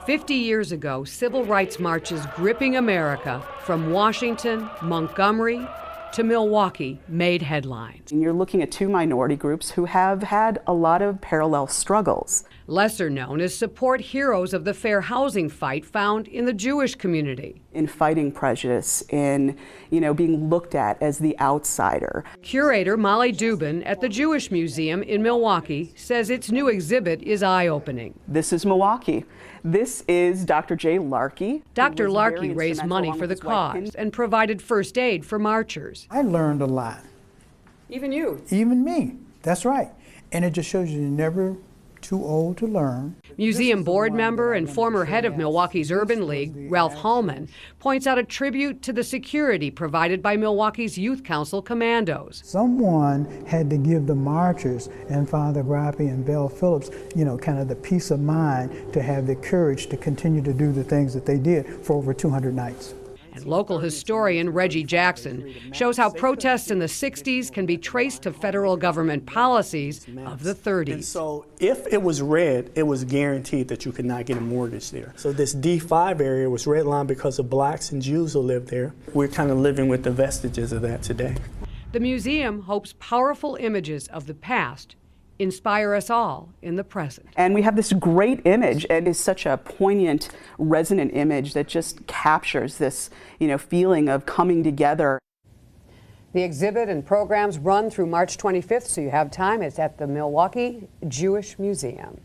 50 years ago, civil rights marches gripping America from Washington, Montgomery, to Milwaukee made headlines. And you're looking at two minority groups who have had a lot of parallel struggles. Lesser known as support heroes of the fair housing fight found in the Jewish community. In fighting prejudice, in being looked at as the outsider. Curator Molly Dubin at the Jewish Museum in Milwaukee says its new exhibit is eye-opening. This is Milwaukee. This is Dr. Jay Larkey. Dr. Larkey raised money for the cause and provided first aid for marchers. I learned a lot. Even you? Even me. That's right. And it just shows you're never too old to learn. Museum board member and former head of Milwaukee's Urban League, Ralph Hallman, points out a tribute to the security provided by Milwaukee's Youth Council commandos. Someone had to give the marchers and Father Grappi and Belle Phillips, kind of the peace of mind to have the courage to continue to do the things that they did for over 200 nights. And local historian Reggie Jackson shows how protests in the 60s can be traced to federal government policies of the 30s. And so if it was red, it was guaranteed that you could not get a mortgage there. So this D5 area was redlined because of blacks and Jews who lived there. We're kind of living with the vestiges of that today. The museum hopes powerful images of the past inspire us all in the present. And we have this great image, and it's such a poignant, resonant image that just captures this, feeling of coming together. The exhibit and programs run through March 25th, so you have time. It's at the Milwaukee Jewish Museum.